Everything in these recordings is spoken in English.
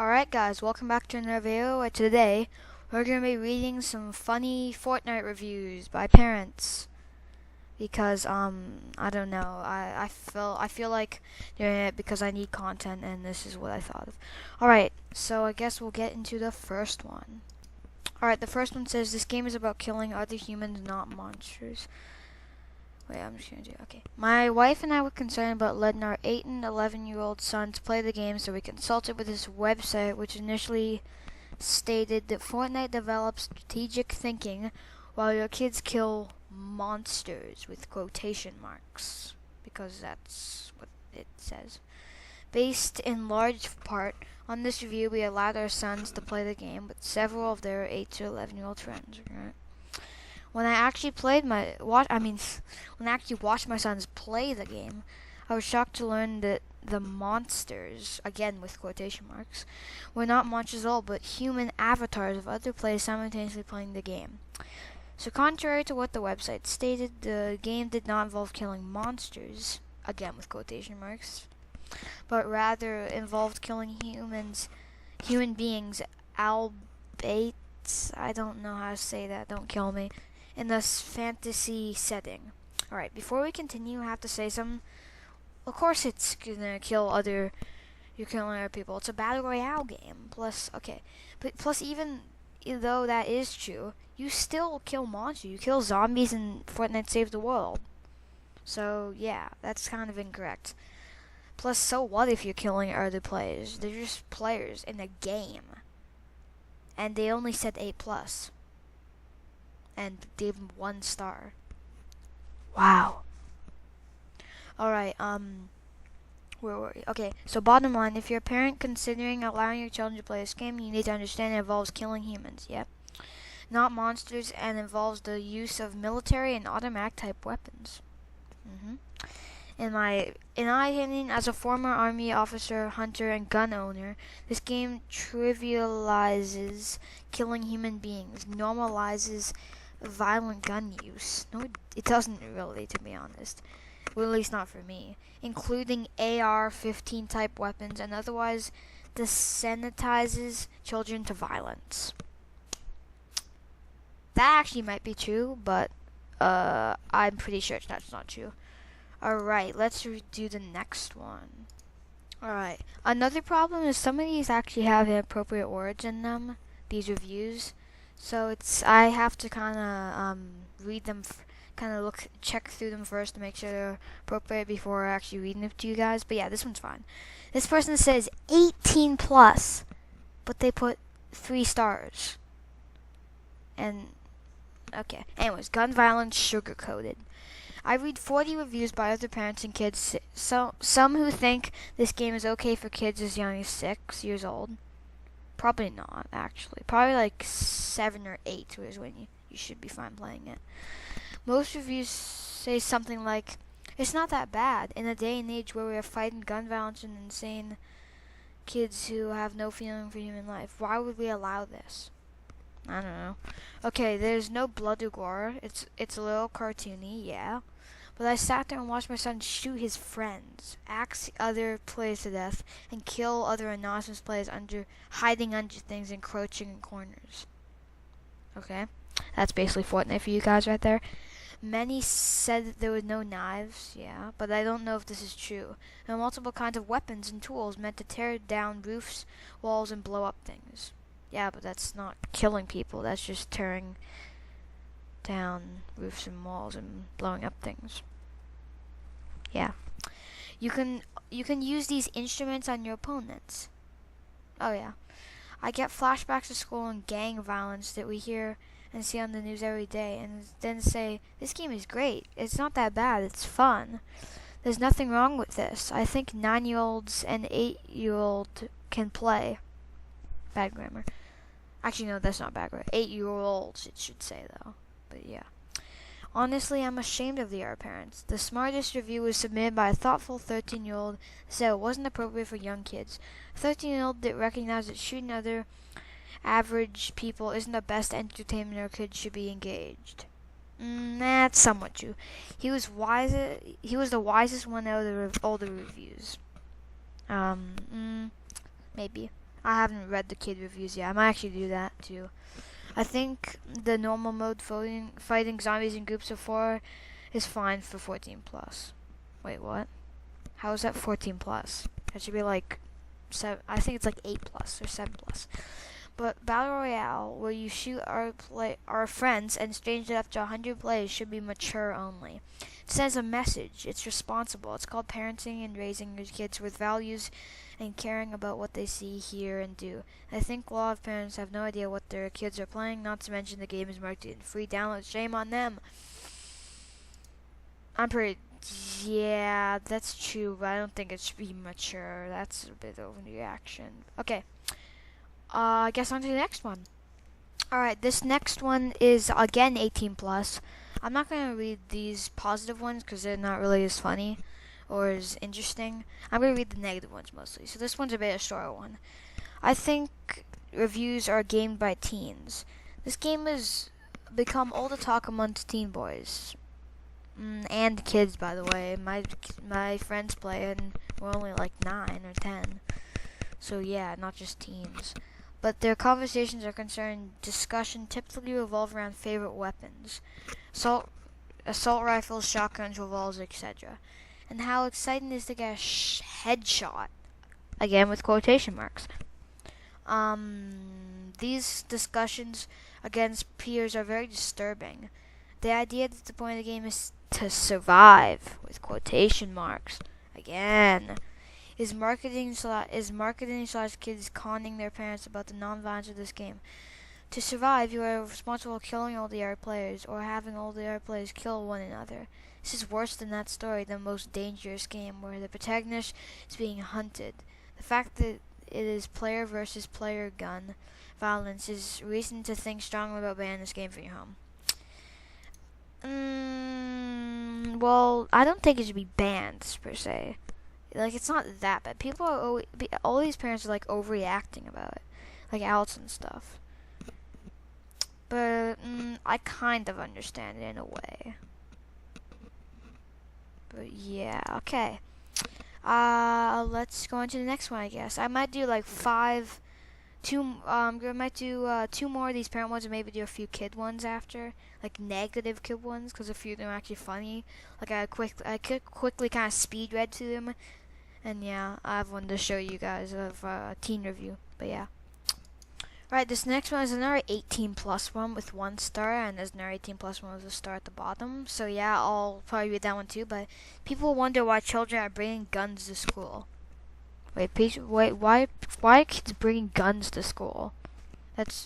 Alright guys, welcome back to another video. Today, we're going to be reading some funny Fortnite reviews by parents. Because, I don't know, I feel like doing it because I need content and this is what I thought of. Alright, so I guess we'll get into the first one. Alright, the first one says, this game is about killing other humans, not monsters. Wait, I'm just gonna do okay. My wife and I were concerned about letting our 8 and 11-year-old sons play the game, so we consulted with this website, which initially stated that Fortnite develops strategic thinking while your kids kill monsters with quotation marks, because that's what it says. Based in large part on this review, we allowed our sons to play the game with several of their 8 to 11-year-old friends. Right? When I actually when I actually watched my sons play the game, I was shocked to learn that the monsters, again with quotation marks, were not monsters at all, but human avatars of other players simultaneously playing the game. So contrary to what the website stated, the game did not involve killing monsters, again with quotation marks, but rather involved killing human beings, albeit, I don't know how to say that, don't kill me, in this fantasy setting. Alright, before we continue, I have to say some. Of course, it's gonna you're killing other people. It's a battle royale game. Plus, even though that is true, you still kill monsters. You kill zombies in Fortnite Save the World. So, yeah, that's kind of incorrect. Plus, so what if you're killing other players? They're just players in a game. And they only said 8+. And gave him 1 star. Wow. Alright, where were we? Okay, so bottom line, if you're a parent considering allowing your children to play this game, you need to understand it involves killing humans, yep. Not monsters, and involves the use of military and automatic type weapons. In my opinion, as a former army officer, hunter, and gun owner, this game trivializes killing human beings, normalizes violent gun use. No, it doesn't really, to be honest. Well, at least not for me. Including AR-15 type weapons, and otherwise desensitizes children to violence. That actually might be true, but I'm pretty sure that's not true. Alright, let's do the next one. Alright, another problem is some of these actually have inappropriate words in them, these reviews. So I have to kind of read them, check through them first to make sure they're appropriate before actually reading them to you guys. But yeah, this one's fine. This person says 18+, but they put 3 stars. And, okay. Anyways, gun violence sugar-coated. I read 40 reviews by other parents and kids, some who think this game is okay for kids as young as 6 years old. Probably not, actually. Probably like 7 or 8 is when you should be fine playing it. Most reviews say something like, it's not that bad. In a day and age where we are fighting gun violence and insane kids who have no feeling for human life, why would we allow this? I don't know. Okay, there's no blood or gore. It's a little cartoony, yeah. But I sat there and watched my son shoot his friends, axe other players to death, and kill other anonymous players hiding under things and crouching in corners. Okay, that's basically Fortnite for you guys right there. Many said that there were no knives, yeah, but I don't know if this is true. There are multiple kinds of weapons and tools meant to tear down roofs, walls, and blow up things. Yeah, but that's not killing people, that's just tearing down roofs and walls and blowing up things. Yeah. You can use these instruments on your opponents. Oh yeah. I get flashbacks to school and gang violence that we hear and see on the news every day, and then say, this game is great. It's not that bad. It's fun. There's nothing wrong with this. I think 9-year-olds and 8-year-old can play. Bad grammar. Actually, no, that's not bad grammar. 8-year-olds, it should say, though. But yeah. Honestly, I'm ashamed of the other parents. The smartest review was submitted by a thoughtful 13-year-old that said it wasn't appropriate for young kids. A 13-year-old that recognized that shooting other average people isn't the best entertainment or kids should be engaged. That's somewhat true. He was the wisest one out of all the reviews. Maybe. I haven't read the kid reviews yet. I might actually do that too. I think the normal mode fighting zombies in groups of 4 is fine for 14 plus. Wait, what? How is that 14 plus? That should be like 7. I think it's like 8 plus or 7 plus. But Battle Royale, where you shoot our friends and strange it up to 100 plays, should be mature only. It sends a message. It's responsible. It's called parenting and raising your kids with values and caring about what they see, hear, and do. I think a lot of parents have no idea what their kids are playing, not to mention the game is marketed in free downloads. Shame on them. Yeah, that's true, but I don't think it should be mature. That's a bit of a reaction. Okay. I guess on to the next one. Alright, this next one is again 18 plus. I'm not going to read these positive ones because they're not really as funny or as interesting. I'm going to read the negative ones mostly. So this one's a bit of a shorter one. I think reviews are gamed by teens. This game has become all the talk amongst teen boys. And kids, by the way. My friends play it and we're only like 9 or 10. So yeah, not just teens. But their conversations are concerned discussion typically revolve around favorite weapons. Assault rifles, shotguns, revolvers, etc. And how exciting it is to get a headshot. Again with quotation marks. These discussions against peers are very disturbing. The idea that the point of the game is to survive, with quotation marks, again, is marketing slash kids conning their parents about the non-violence of this game. To survive, you are responsible for killing all the other players, or having all the other players kill one another. This is worse than that story, the most dangerous game, where the protagonist is being hunted. The fact that it is player versus player gun violence is reason to think strongly about banning this game from your home. Well, I don't think it should be banned, per se. Like, it's not that bad. People are all these parents are, like, overreacting about it. Like, Alex and stuff. But, I kind of understand it in a way. But, yeah, okay. Let's go on to the next one, I guess. I might do, like, I might do 2 more of these parent ones and maybe do a few kid ones after, like negative kid ones, because a few of them are actually funny. Like I could quickly kind of speed read to them, and yeah, I have one to show you guys of a teen review. But yeah, right. This next one is another 18 plus one with 1 star, and there's another 18 plus one with a star at the bottom. So yeah, I'll probably read that one too. But people wonder why children are bringing guns to school. Wait, why are kids bringing guns to school?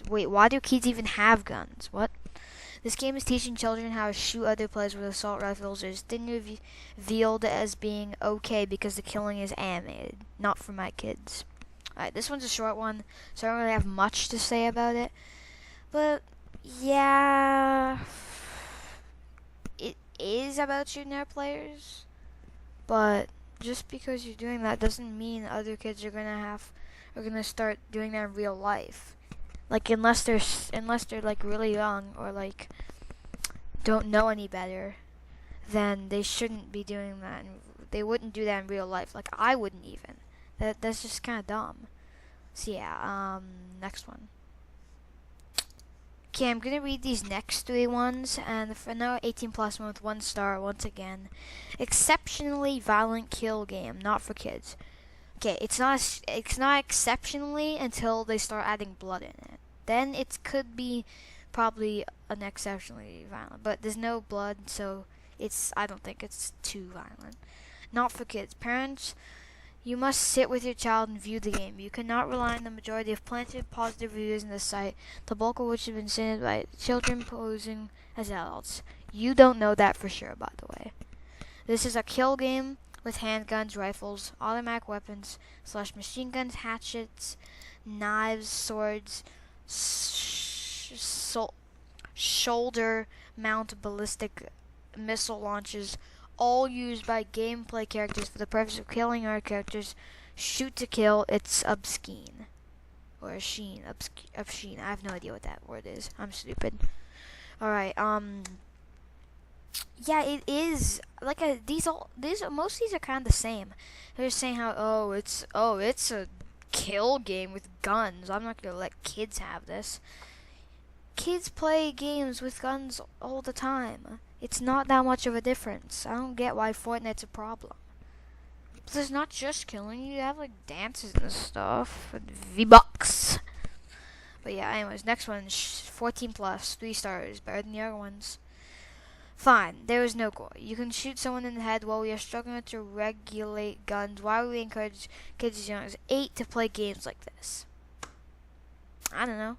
Why do kids even have guns? What? This game is teaching children how to shoot other players with assault rifles. It's been revealed as being okay because the killing is animated, not for my kids. Alright, this one's a short one, so I don't really have much to say about it. But, yeah, it is about shooting our players, but just because you're doing that doesn't mean other kids are gonna start doing that in real life. Like unless they're like really young or like don't know any better, then they shouldn't be doing that. And they wouldn't do that in real life. Like I wouldn't even. That's just kind of dumb. So yeah, next one. Okay, I'm gonna read these next 3 ones, and for another 18 plus one with 1 star once again. Exceptionally violent kill game, not for kids. Okay, it's not exceptionally until they start adding blood in it. Then it could be probably an exceptionally violent, but there's no blood, so I don't think it's too violent. Not for kids. Parents, you must sit with your child and view the game. You cannot rely on the majority of plenty of positive reviews in the site, the bulk of which have been seen by children posing as adults. You don't know that for sure, by the way. This is a kill game with handguns, rifles, automatic weapons, / machine guns, hatchets, knives, swords, shoulder mount ballistic missile launchers, all used by gameplay characters for the purpose of killing our characters. Shoot to kill. It's obscene. Or obscene. I have no idea what that word is. I'm stupid. Alright, yeah, it is like most of these are kind of the same. They're saying how it's a kill game with guns. I'm not gonna let kids have this. Kids play games with guns all the time. It's not that much of a difference. I don't get why Fortnite's a problem. But there's not just killing. You have like dances and stuff. V-Bucks. But yeah, anyways, next one, 14 plus, 3 stars, better than the other ones. Fine, there is no gore. You can shoot someone in the head. While we are struggling to regulate guns, why would we encourage kids as young as 8 to play games like this? I don't know.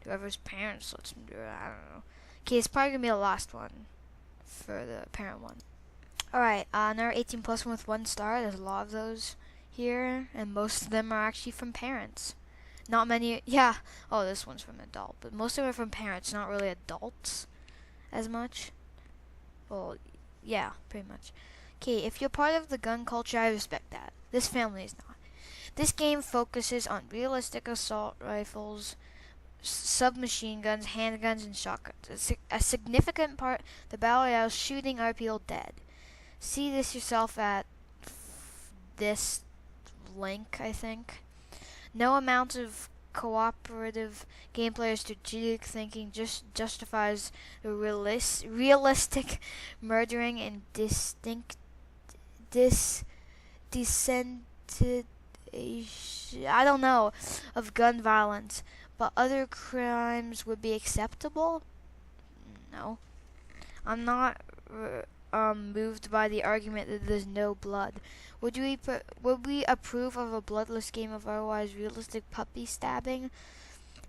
Whoever's parents lets them do it, I don't know. Okay, it's probably gonna be the last one for the parent one. Alright, another 18 plus one with 1 star. There's a lot of those here, and most of them are actually from parents. Not many, yeah. Oh, this one's from adult, but most of them are from parents, not really adults as much. Well, yeah, pretty much. Okay, if you're part of the gun culture, I respect that. This family is not. This game focuses on realistic assault rifles, submachine guns, handguns, and shotguns. A significant part of the battle royale shooting our people dead. See this yourself at this link, I think. No amount of cooperative gameplay or strategic thinking just justifies the realistic murdering and I don't know, of gun violence. But other crimes would be acceptable? No. I'm not moved by the argument that there's no blood. Would we approve of a bloodless game of otherwise realistic puppy stabbing?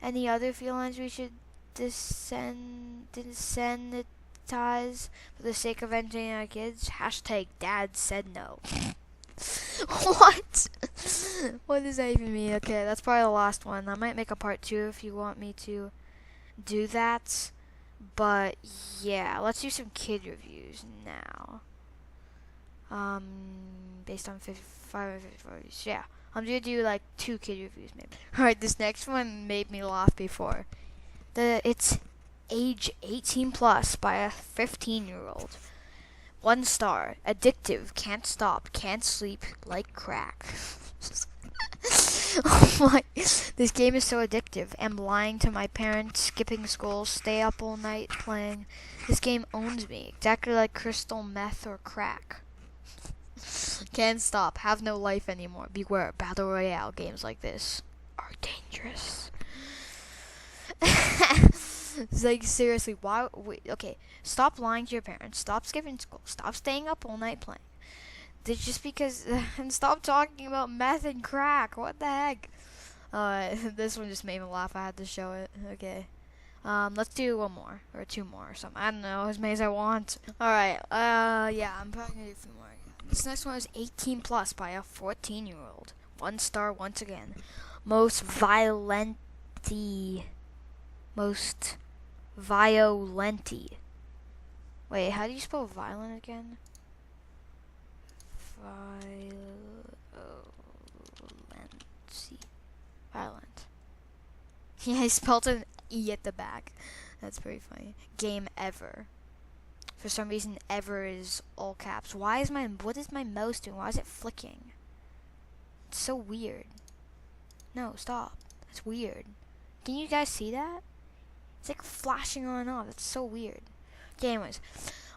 Any other felines we should desensitize for the sake of entertaining our kids? Hashtag Dad said no. What? What does that even mean? Okay, that's probably the last one. I might make a part 2 if you want me to do that. But yeah, let's do some kid reviews now. Based on 55 reviews. Yeah, I'm gonna do like 2 kid reviews maybe. Alright, this next one made me laugh before. It's age 18 plus by a 15-year-old. 1 star. Addictive. Can't stop. Can't sleep. Like crack. Oh my. This game is so addictive. Am lying to my parents. Skipping school. Stay up all night playing. This game owns me. Exactly like crystal meth or crack. Can't stop. Have no life anymore. Beware. Battle Royale games like this are dangerous. It's like, seriously, why? Wait, okay, stop lying to your parents. Stop skipping school. Stop staying up all night playing. Just because, and stop talking about meth and crack. What the heck? This one just made me laugh. I had to show it. Okay. Let's do 1 more or 2 more or something. I don't know, as many as I want. All right. Yeah, I'm probably gonna do a few more. This next one is 18 plus by a 14-year-old. 1 star once again. Most violenti. Wait, how do you spell violent again? Violent. Yeah, I spelled an E at the back. That's pretty funny. Game ever. For some reason, ever is all caps. What is my mouse doing? Why is it flicking? It's so weird. No, stop. That's weird. Can you guys see that? It's like flashing on and off. It's so weird. Okay, anyways.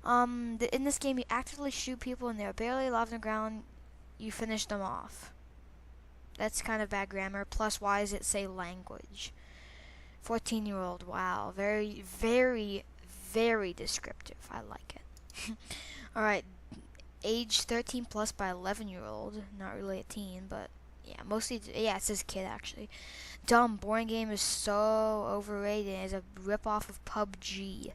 In this game, you actively shoot people and they're barely alive on the ground. You finish them off. That's kind of bad grammar. Plus, why does it say language? 14-year-old. Wow. Very, very, very descriptive. I like it. Alright. Age 13 plus by 11-year-old. Not really a teen, but yeah, mostly, yeah, it says kid actually. Dumb, boring game is so overrated. It's a rip-off of PUBG.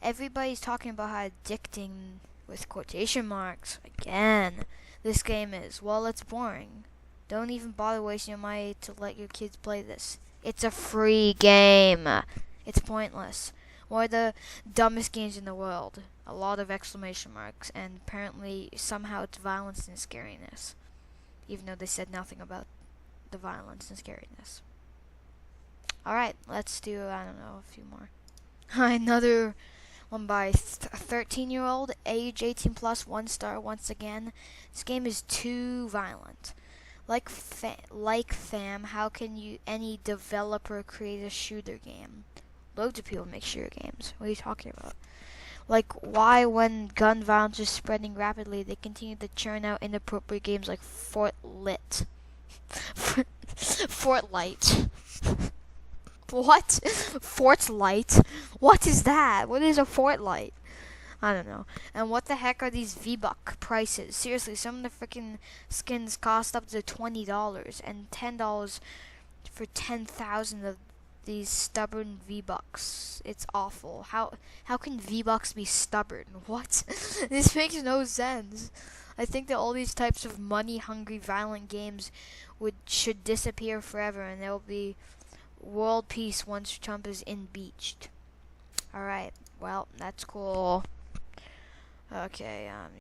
Everybody's talking about how addicting, with quotation marks, again, this game is. Well, it's boring. Don't even bother wasting your money to let your kids play this. It's a free game. It's pointless. One of the dumbest games in the world. A lot of exclamation marks, and apparently somehow it's violence and scariness. Even though they said nothing about the violence and scariness. Alright, let's do, I don't know, a few more. Another one by a 13-year-old, age 18 plus, 1 star once again. This game is too violent. Like fam, how can any developer create a shooter game? Loads of people make shooter games. What are you talking about? Like, why, when gun violence is spreading rapidly, they continue to churn out inappropriate games like Fortnite? Fortnite. What? Fortnite? What is that? What is a Fortnite? I don't know. And what the heck are these V-Buck prices? Seriously, some of the freaking skins cost up to $20 and $10 for 10,000 of these stubborn V-Bucks. It's awful. How can V-Bucks be stubborn? What? This makes no sense. I think that all these types of money-hungry, violent games should disappear forever, and there will be world peace once Trump is impeached. All right. Well, that's cool. Okay.